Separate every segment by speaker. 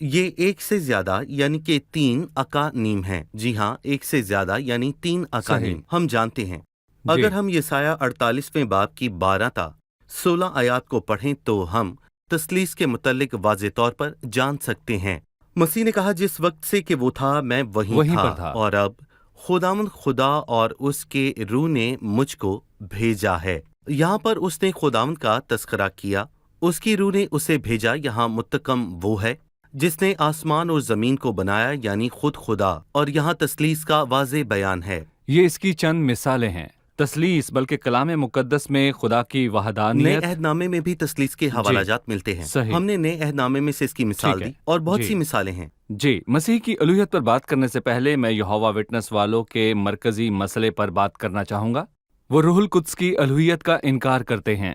Speaker 1: یہ ایک سے زیادہ یعنی کہ 3 اکانیم ہیں. جی ہاں، ایک سے زیادہ یعنی 3 اکانیم ہم جانتے ہیں. اگر ہم یسایہ 48ویں باب کی 12 تا 16 آیات کو پڑھیں تو ہم تثلیث کے متعلق واضح طور پر جان سکتے ہیں. مسیح نے کہا جس وقت سے کہ وہ تھا میں وہیں تھا اور اب خداوند خدا اور اس کے روح نے مجھ کو بھیجا ہے. یہاں پر اس نے خداوند کا تذکرہ کیا، اس کی روح نے اسے بھیجا. یہاں متکم وہ ہے جس نے آسمان اور زمین کو بنایا یعنی خود خدا، اور یہاں تثلیث کا واضح بیان ہے.
Speaker 2: یہ اس کی چند مثالیں ہیں. تثلیث بلکہ کلام مقدس میں خدا کی وحدانیت.
Speaker 1: نئے عہد نامے میں بھی تثلیث کے حوالہ جات ملتے ہیں. ہم نے نئے عہد نامے میں سے اس کی مثال دی اور بہت سی مثالیں ہیں.
Speaker 2: جی، مسیح کی الوہیت پر بات کرنے سے پہلے میں یہوہ وٹنس والوں کے مرکزی مسئلے پر بات کرنا چاہوں گا. وہ روح القدس کی الوہیت کا انکار کرتے ہیں.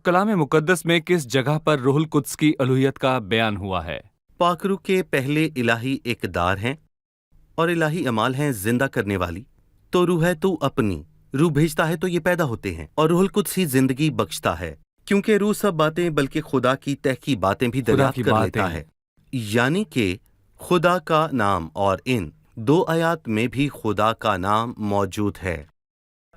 Speaker 2: کلام مقدس میں کس جگہ پر روح القدس کی الوہیت کا بیان ہوا ہے؟
Speaker 1: پاک روح کے پہلے الہی اقدار ہیں اور الہی اعمال ہیں زندہ کرنے والی. تو روح ہے تو اپنی روح بھیجتا ہے تو یہ پیدا ہوتے ہیں، اور روح القدس ہی زندگی بخشتا ہے، کیونکہ روح سب باتیں بلکہ خدا کی طے کی باتیں بھی دریافت کر لیتا ہے. یعنی کہ خدا کا نام، اور ان 2 آیات میں بھی خدا کا نام موجود ہے.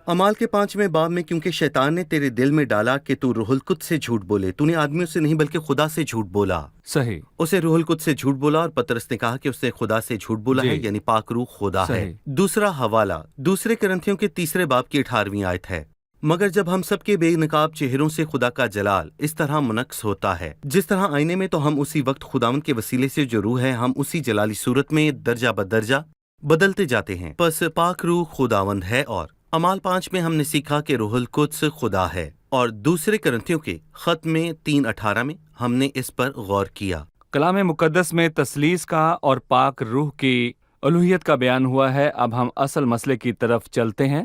Speaker 1: اعمال کے 5ویں باب میں کیونکہ شیطان نے تیرے دل میں ڈالا کہ تو روح القدس سے جھوٹ بولے، تو نے آدمیوں سے نہیں بلکہ خدا سے جھوٹ بولا.
Speaker 2: صحیح. اسے
Speaker 1: روح القدس سے جھوٹ بولا، اور پترس نے کہا کہ اس نے خدا سے جھوٹ بولا ہے، یعنی پاک روح خدا ہے. دوسرا حوالہ دوسرے کرنتھیوں کے 3 باب کی 18ویں آیت ہے. مگر جب ہم سب کے بے نقاب چہروں سے خدا کا جلال اس طرح منعکس ہوتا ہے جس طرح آئینے میں، تو ہم اسی وقت خداوند کے وسیلے سے جو روح ہے ہم اسی جلالی صورت میں درجہ بدرجہ بدلتے جاتے ہیں. پس پاک روح خداوند ہے. اور اعمال 5 میں ہم نے سیکھا کہ روح القدس خدا ہے، اور دوسرے کرنتھیوں کے خط میں 3:18 میں ہم نے اس پر غور کیا.
Speaker 2: کلام مقدس میں تثلیث کا اور پاک روح کی الوہیت کا بیان ہوا ہے. اب ہم اصل مسئلے کی طرف چلتے ہیں،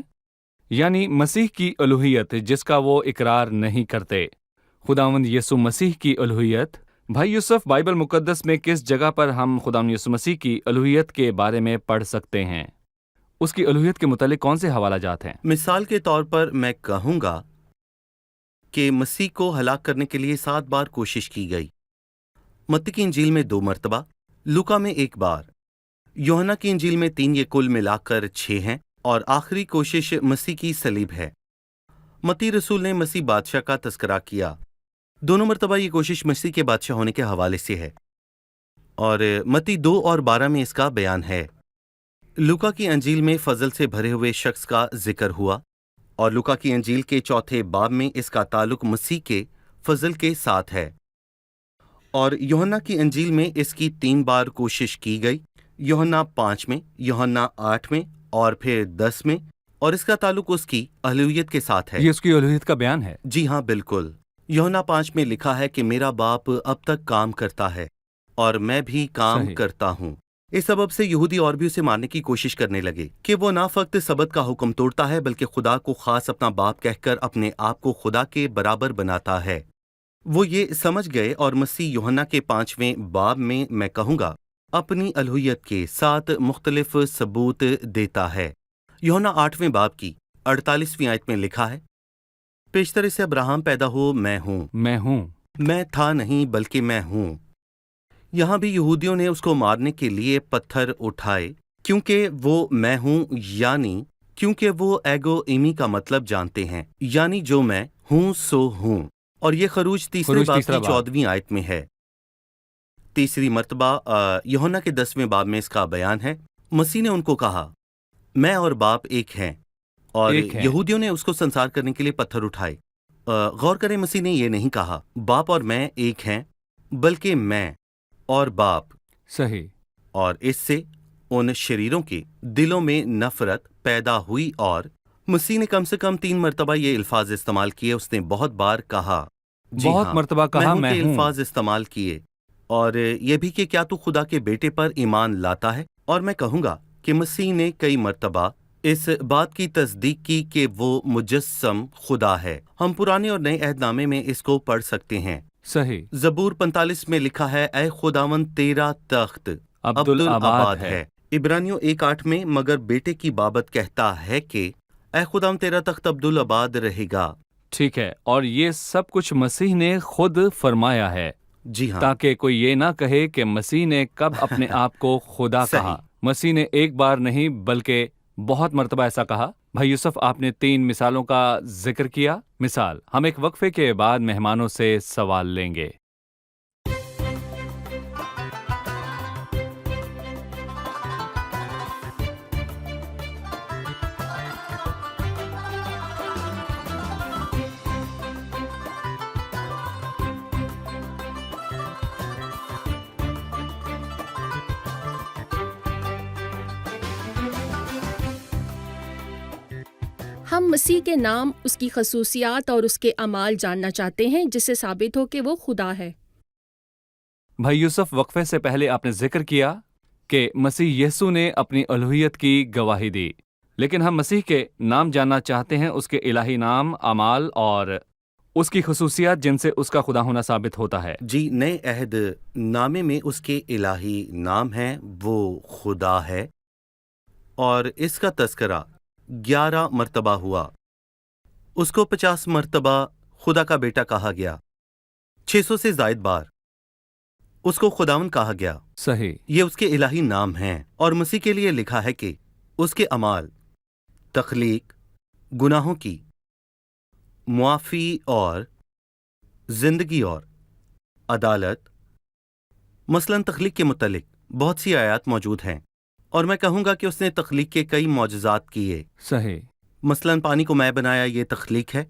Speaker 2: یعنی مسیح کی الوہیت جس کا وہ اقرار نہیں کرتے. خداوند یسوع مسیح کی الوہیت. بھائی یوسف، بائبل مقدس میں کس جگہ پر ہم خداوند یسوع مسیح کی الوہیت کے بارے میں پڑھ سکتے ہیں؟ اس کی الوہیت کے متعلق کون سے حوالہ جات ہیں؟
Speaker 1: مثال کے طور پر میں کہوں گا کہ مسیح کو ہلاک کرنے کے لیے 7 بار کوشش کی گئی. متی کی انجیل میں 2 مرتبہ، لوکا میں 1 بار، یوحنا کی انجیل میں 3، یہ کل ملا کر 6 ہیں. اور آخری کوشش مسیح کی صلیب ہے. متی رسول نے مسیح بادشاہ کا تذکرہ کیا. دونوں مرتبہ یہ کوشش مسیح کے بادشاہ ہونے کے حوالے سے ہے، اور متی 2 اور 12 میں اس کا بیان ہے. لوکا کی انجیل میں فضل سے بھرے ہوئے شخص کا ذکر ہوا، اور لوکا کی انجیل کے 4 باب میں اس کا تعلق مسیح کے فضل کے ساتھ ہے. اور یوحنا کی انجیل میں اس کی 3 بار کوشش کی گئی، یوحنا 5 میں، یوحنا 8 میں اور پھر 10 میں، اور اس کا تعلق اس کی الوہیت کے ساتھ ہے.
Speaker 2: یہ اس کی الوہیت کا بیان ہے؟
Speaker 1: جی ہاں، بالکل. یوحنا 5 میں لکھا ہے کہ میرا باپ اب تک کام کرتا ہے اور میں بھی کام کرتا ہوں. اس سبب سے یہودی اور بھی اسے مارنے کی کوشش کرنے لگے کہ وہ نہ فقط سبت کا حکم توڑتا ہے بلکہ خدا کو خاص اپنا باپ کہہ کر اپنے آپ کو خدا کے برابر بناتا ہے. وہ یہ سمجھ گئے، اور مسیح یوحنا کے 5ویں باب میں کہوں گا اپنی الوہیت کے 7 مختلف ثبوت دیتا ہے. یوحنا 8ویں باب کی 48ویں آیت میں لکھا ہے، پیشتر سے ابراہم پیدا ہو میں ہوں. میں تھا نہیں بلکہ میں ہوں. یہاں بھی یہودیوں نے اس کو مارنے کے لیے پتھر اٹھائے کیونکہ وہ میں ہوں، یعنی کیونکہ وہ ایگو ایمی کا مطلب جانتے ہیں، یعنی جو میں ہوں سو ہوں. اور یہ خروج 3 باب کی 14ویں آیت میں ہے. تیسری مرتبہ یوحنا کے 10ویں باب میں اس کا بیان ہے. مسیح نے ان کو کہا میں اور باپ ایک ہیں، اور یہودیوں نے اس کو سنسار کرنے کے لیے پتھر اٹھائے. غور کریں، مسیح نے یہ نہیں کہا باپ اور میں ایک ہیں، بلکہ میں اور باپ.
Speaker 2: صحیح.
Speaker 1: اور اس سے ان شریروں کے دلوں میں نفرت پیدا ہوئی، اور مسیح نے کم سے کم 3 مرتبہ یہ الفاظ استعمال کیے. اس نے بہت بار کہا،
Speaker 2: بہت مرتبہ کہا میں ہوں.
Speaker 1: الفاظ استعمال کیے، اور یہ بھی کہ کیا تو خدا کے بیٹے پر ایمان لاتا ہے. اور میں کہوں گا کہ مسیح نے کئی مرتبہ اس بات کی تصدیق کی کہ وہ مجسم خدا ہے. ہم پرانے اور نئے عہد نامے میں اس کو پڑھ سکتے ہیں.
Speaker 2: صحیح.
Speaker 1: زبور 45 میں لکھا ہے، اے خداوند تیرا تخت عبدالآباد ہے. عبرانیوں 1:8 میں مگر بیٹے کی بابت کہتا ہے کہ اے خداوند تیرا تخت عبدالآباد رہے گا.
Speaker 2: ٹھیک ہے، اور یہ سب کچھ مسیح نے خود فرمایا ہے.
Speaker 1: جی ہاں،
Speaker 2: تاکہ کوئی یہ نہ کہے کہ مسیح نے کب اپنے آپ کو خدا
Speaker 1: صحیح۔
Speaker 2: کہا۔ مسیح نے ایک بار نہیں بلکہ بہت مرتبہ ایسا کہا۔ بھائی یوسف، آپ نے 3 مثالوں کا ذکر کیا۔ مثال، ہم ایک وقفے کے بعد مہمانوں سے سوال لیں گے۔
Speaker 3: ہم مسیح کے نام، اس کی خصوصیات اور اس کے اعمال جاننا چاہتے ہیں، جس سے ثابت ہو کہ وہ خدا ہے۔
Speaker 2: بھائی یوسف، وقفے سے پہلے آپ نے ذکر کیا کہ مسیح یسوع نے اپنی الوہیت کی گواہی دی، لیکن ہم مسیح کے نام جاننا چاہتے ہیں، اس کے الہی نام، اعمال اور اس کی خصوصیات جن سے اس کا خدا ہونا ثابت ہوتا ہے۔
Speaker 1: جی، نئے عہد نامے میں اس کے الہی نام ہیں، وہ خدا ہے، اور اس کا تذکرہ 11 مرتبہ ہوا۔ اس کو 50 مرتبہ خدا کا بیٹا کہا گیا، 600 سے زائد بار اس کو خداوند کہا گیا۔
Speaker 2: صحیح۔
Speaker 1: یہ اس کے الہی نام ہیں، اور مسیح کے لیے لکھا ہے کہ اس کے اعمال، تخلیق، گناہوں کی معافی اور زندگی اور عدالت۔ مثلاً تخلیق کے متعلق بہت سی آیات موجود ہیں، اور میں کہوں گا کہ اس نے تخلیق کے کئی معجزات کیے۔
Speaker 2: صحیح۔
Speaker 1: مثلاً پانی کو مے بنایا، یہ تخلیق ہے،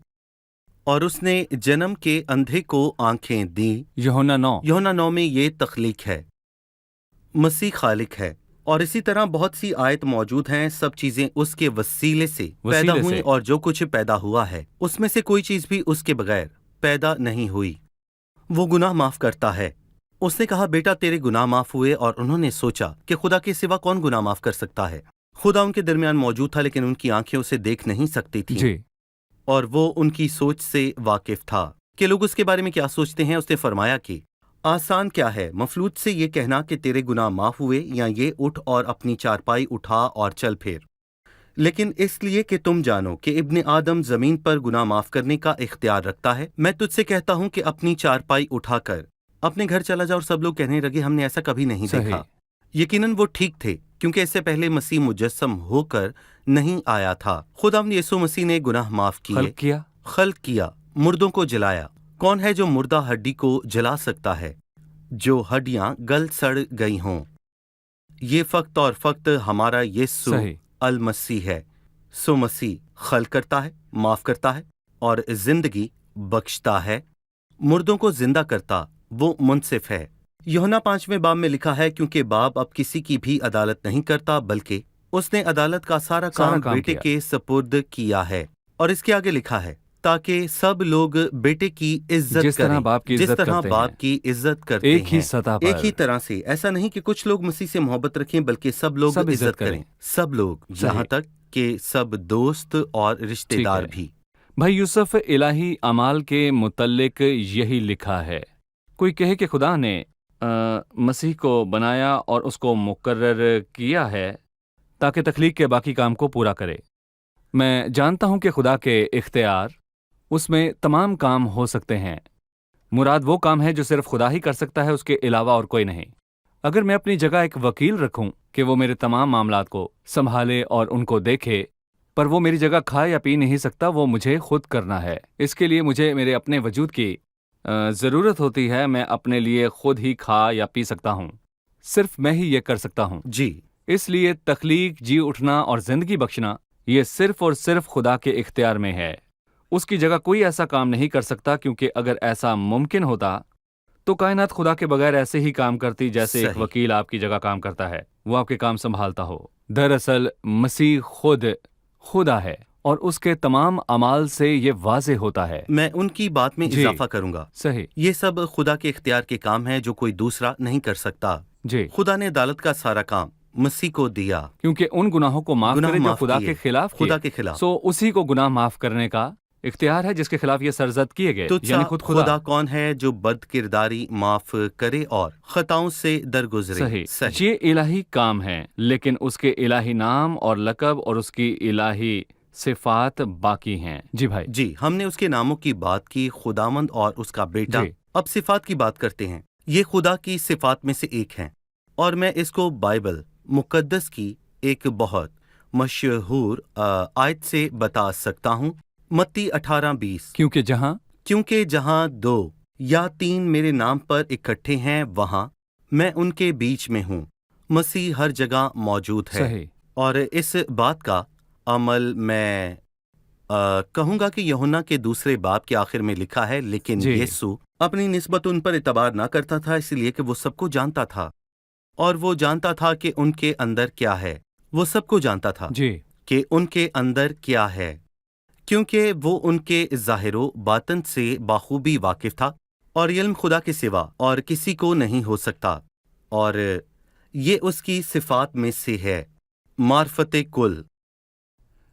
Speaker 1: اور اس نے جنم کے اندھے کو آنکھیں دیں،
Speaker 2: یوحنا 9۔
Speaker 1: یوحنا 9 میں، یہ تخلیق ہے۔ مسیح خالق ہے، اور اسی طرح بہت سی آیت موجود ہیں، سب چیزیں اس کے وسیلے سے پیدا ہوئیں، اور جو کچھ پیدا ہوا ہے اس میں سے کوئی چیز بھی اس کے بغیر پیدا نہیں ہوئی۔ وہ گناہ معاف کرتا ہے۔ اس نے کہا، بیٹا تیرے گناہ معاف ہوئے، اور انہوں نے سوچا کہ خدا کے سوا کون گناہ معاف کر سکتا ہے۔ خدا ان کے درمیان موجود تھا، لیکن ان کی آنکھیں اسے دیکھ نہیں سکتی تھیں،
Speaker 2: جی۔
Speaker 1: اور وہ ان کی سوچ سے واقف تھا کہ لوگ اس کے بارے میں کیا سوچتے ہیں۔ اس نے فرمایا کہ آسان کیا ہے مفلوج سے یہ کہنا کہ تیرے گناہ معاف ہوئے، یا یہ اٹھ اور اپنی چارپائی اٹھا اور چل پھر، لیکن اس لیے کہ تم جانو کہ ابن آدم زمین پر گناہ معاف کرنے کا اختیار رکھتا ہے، میں تجھ سے کہتا ہوں کہ اپنی چارپائی اٹھا کر اپنے گھر چلا جا۔ اور سب لوگ کہنے لگے، ہم نے ایسا کبھی نہیں دیکھا۔ یقیناً وہ ٹھیک تھے، کیونکہ اس سے پہلے مسیح مجسم ہو کر نہیں آیا تھا۔ خداوند یسوع مسیح نے گناہ معاف کیے، خلق کیا، مردوں کو جلایا۔ کون ہے جو مردہ ہڈی کو جلا سکتا ہے جو ہڈیاں گل سڑ گئی ہوں؟ یہ فقط اور فقط ہمارا یسوع المسیح ہے۔ سو مسیح خلق کرتا ہے، معاف کرتا ہے، اور زندگی بخشتا ہے، مردوں کو زندہ کرتا وہ منصف ہے۔ یوحنا 5ویں باب میں لکھا ہے، کیونکہ باپ اب کسی کی بھی عدالت نہیں کرتا، بلکہ اس نے عدالت کا سارا کام بیٹے کے سپرد کیا ہے۔ اور اس کے آگے لکھا ہے، تاکہ سب لوگ بیٹے کی عزت کریں، جس طرح باپ کی عزت کرتے ہیں، ایک ہی طرح سے۔ ایسا نہیں کہ کچھ لوگ مسیح سے محبت رکھیں، بلکہ سب لوگ عزت کریں، سب لوگ، یہاں تک کہ سب دوست اور رشتہ دار بھی۔
Speaker 2: بھائی یوسف، الہی اعمال کے متعلق یہی لکھا ہے۔ کوئی کہے کہ خدا نے مسیح کو بنایا اور اس کو مقرر کیا ہے تاکہ تخلیق کے باقی کام کو پورا کرے۔ میں جانتا ہوں کہ خدا کے اختیار اس میں تمام کام ہو سکتے ہیں۔ مراد وہ کام ہے جو صرف خدا ہی کر سکتا ہے، اس کے علاوہ اور کوئی نہیں۔ اگر میں اپنی جگہ ایک وکیل رکھوں کہ وہ میرے تمام معاملات کو سنبھالے اور ان کو دیکھے، پر وہ میری جگہ کھا یا پی نہیں سکتا، وہ مجھے خود کرنا ہے۔ اس کے لیے مجھے میرے اپنے وجود کی ضرورت ہوتی ہے۔ میں اپنے لیے خود ہی کھا یا پی سکتا ہوں، صرف میں ہی یہ کر سکتا ہوں۔
Speaker 1: جی،
Speaker 2: اس لیے تخلیق، جی اٹھنا اور زندگی بخشنا یہ صرف اور صرف خدا کے اختیار میں ہے۔ اس کی جگہ کوئی ایسا کام نہیں کر سکتا، کیونکہ اگر ایسا ممکن ہوتا تو کائنات خدا کے بغیر ایسے ہی کام کرتی جیسے ایک وکیل آپ کی جگہ کام کرتا ہے، وہ آپ کے کام سنبھالتا ہو۔ دراصل مسیح خود خدا ہے، اور اس کے تمام اعمال سے یہ واضح ہوتا ہے۔
Speaker 1: میں ان کی بات میں اضافہ کروں گا۔
Speaker 2: صحیح۔
Speaker 1: یہ سب خدا کے اختیار کے کام ہیں جو کوئی دوسرا نہیں کر سکتا۔
Speaker 2: جی،
Speaker 1: خدا نے عدالت کا سارا کام مسیح کو دیا،
Speaker 2: کیونکہ ان گناہوں کو معاف کرے جو خدا کے خلاف
Speaker 1: خدا کے خلاف۔
Speaker 2: سو اسی کو گناہ معاف کرنے کا اختیار ہے جس کے خلاف یہ سرزد کیے گئے، یعنی خود
Speaker 1: خدا کون ہے جو بد کرداری معاف کرے اور خطاؤں سے درگزرے؟
Speaker 2: صحیح۔ یہ الہی کام ہے، لیکن اس کے الہی نام اور لقب اور اس کی الہی صفات باقی ہیں۔ جی بھائی۔
Speaker 1: جی، ہم نے اس کے ناموں کی بات کی، خداوند اور اس کا بیٹا، اب صفات کی بات کرتے ہیں۔ یہ خدا کی صفات میں سے ایک ہیں، اور میں اس کو بائبل مقدس کی ایک بہت مشہور آیت سے بتا سکتا ہوں۔ متی 18:20، کیونکہ جہاں 2 یا 3 میرے نام پر اکٹھے ہیں وہاں میں ان کے بیچ میں ہوں۔ مسیح ہر جگہ موجود ہے۔
Speaker 2: صحیح۔
Speaker 1: اور اس بات کا عمل میں کہوں گا کہ یوحنا کے 2 باب کے آخر میں لکھا ہے، لیکن
Speaker 2: جی۔
Speaker 1: یسوع اپنی نسبت ان پر اعتبار نہ کرتا تھا، اس لیے کہ وہ سب کو جانتا تھا، اور وہ جانتا تھا کہ ان کے اندر کیا ہے۔ وہ سب کو جانتا تھا
Speaker 2: جی۔
Speaker 1: کہ ان کے اندر کیا ہے، کیونکہ وہ ان کے ظاہر و باطن سے بخوبی واقف تھا، اور علم خدا کے سوا اور کسی کو نہیں ہو سکتا، اور یہ اس کی صفات میں سے ہے، معرفت کل۔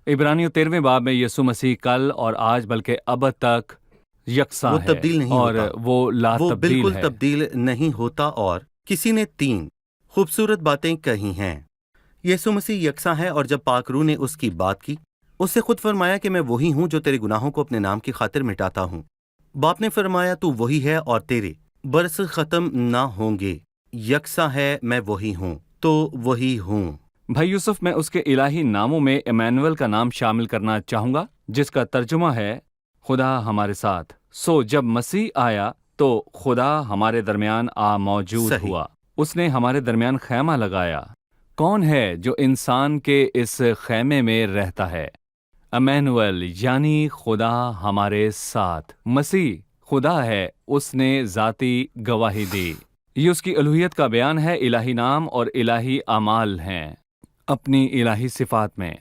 Speaker 2: عبرانیوں 13 باب میں یسوع مسیح کل اور آج بلکہ ابد تک یکساں
Speaker 1: وہ
Speaker 2: ہے،
Speaker 1: تبدیل نہیں
Speaker 2: اور
Speaker 1: ہوتا،
Speaker 2: وہ لا
Speaker 1: وہ
Speaker 2: تبدیل
Speaker 1: بالکل
Speaker 2: ہے۔
Speaker 1: تبدیل نہیں ہوتا۔ اور کسی نے 3 خوبصورت باتیں کہی ہیں۔ یسوع مسیح یکساں ہے، اور جب پاک روح نے اس کی بات کی، اس سے خود فرمایا کہ میں وہی ہوں جو تیرے گناہوں کو اپنے نام کی خاطر مٹاتا ہوں۔ باپ نے فرمایا تو وہی ہے اور تیرے برس ختم نہ ہوں گے۔ یکساں ہے، میں وہی ہوں تو وہی ہوں۔
Speaker 2: بھائی یوسف، میں اس کے الہی ناموں میں ایمانویل کا نام شامل کرنا چاہوں گا، جس کا ترجمہ ہے خدا ہمارے ساتھ۔ جب مسیح آیا تو خدا ہمارے درمیان موجود
Speaker 1: صحیح۔
Speaker 2: ہوا، اس نے ہمارے درمیان خیمہ لگایا۔ کون ہے جو انسان کے اس خیمے میں رہتا ہے؟ ایمانویل، یعنی خدا ہمارے ساتھ۔ مسیح خدا ہے، اس نے ذاتی گواہی دی۔ یہ اس کی الوہیت کا بیان ہے۔ الہی نام اور الہی اعمال ہیں اپنی الہی صفات میں،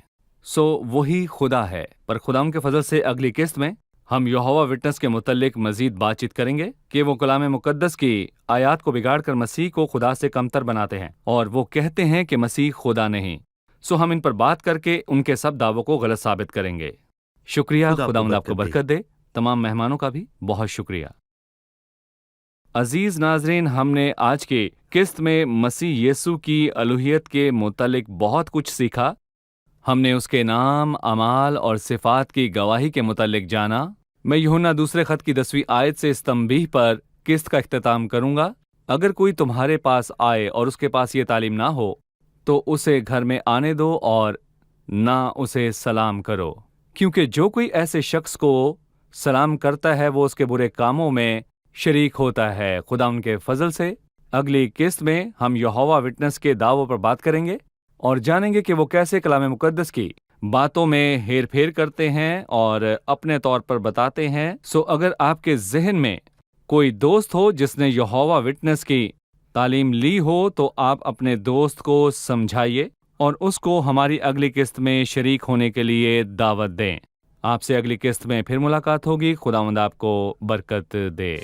Speaker 2: وہی خدا ہے۔ پر خدا ان کے فضل سے اگلی قسط میں ہم یہوہ وٹنس کے متعلق مزید بات چیت کریں گے کہ وہ کلام مقدس کی آیات کو بگاڑ کر مسیح کو خدا سے کمتر بناتے ہیں، اور وہ کہتے ہیں کہ مسیح خدا نہیں۔ ہم ان پر بات کر کے ان کے سب دعووں کو غلط ثابت کریں گے۔ شکریہ، خداوند آپ کو برکت دے۔ تمام مہمانوں کا بھی بہت شکریہ۔ عزیز ناظرین، ہم نے آج کی قسط میں مسیح یسوع کی الوہیت کے متعلق بہت کچھ سیکھا۔ ہم نے اس کے نام، اعمال اور صفات کی گواہی کے متعلق جانا۔ میں یوحنا 2 خط کی 10ویں آیت سے اس تنبیہ پر قسط کا اختتام کروں گا۔ اگر کوئی تمہارے پاس آئے اور اس کے پاس یہ تعلیم نہ ہو تو اسے گھر میں آنے دو اور نہ اسے سلام کرو، کیونکہ جو کوئی ایسے شخص کو سلام کرتا ہے وہ اس کے برے کاموں میں شریک ہوتا ہے۔ خدا ان کے فضل سے اگلی قسط میں ہم یہوہ وٹنس کے دعووں پر بات کریں گے اور جانیں گے کہ وہ کیسے کلام مقدس کی باتوں میں ہیر پھیر کرتے ہیں اور اپنے طور پر بتاتے ہیں۔ اگر آپ کے ذہن میں کوئی دوست ہو جس نے یہوہ وٹنس کی تعلیم لی ہو تو آپ اپنے دوست کو سمجھائیے اور اس کو ہماری اگلی قسط میں شریک ہونے کے لیے دعوت دیں۔ آپ سے اگلی قسط میں پھر ملاقات ہوگی۔ خداوند آپ کو برکت دے۔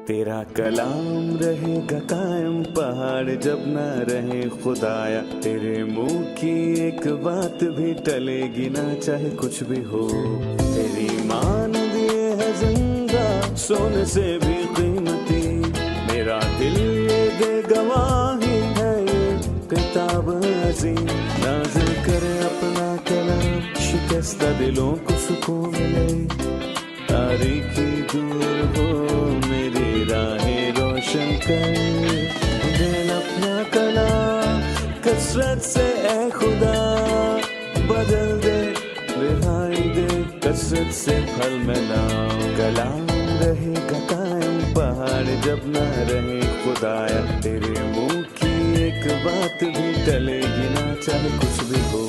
Speaker 4: تیرا کلام رہے گا قائم، پہاڑ جب نہ رہے خدایا، تیرے منہ کی ایک بات بھی ٹلے گی نہ، چاہے کچھ بھی ہو۔ تیری مان دیے ہے زندہ، سونے سے بھی قیمتی، میرا دل یہ دے گواہی ہے، یہ کتاب عظیم نازل کرے اپنا کلام، شکستہ دلوں کو سکون ملے، تاریکی دور ہو میری راہیں روشن کر، دل اپنا کلام کثرت سے اے خدا بدل دے، رہائی دے کثرت سے پھل ملاؤ۔ کلام رہے گا قائم، پہاڑ جب نہ رہے خدایا، تیرے منہ کی ایک بات بھی ٹلے گی نہ، چاہے کچھ بھی ہو۔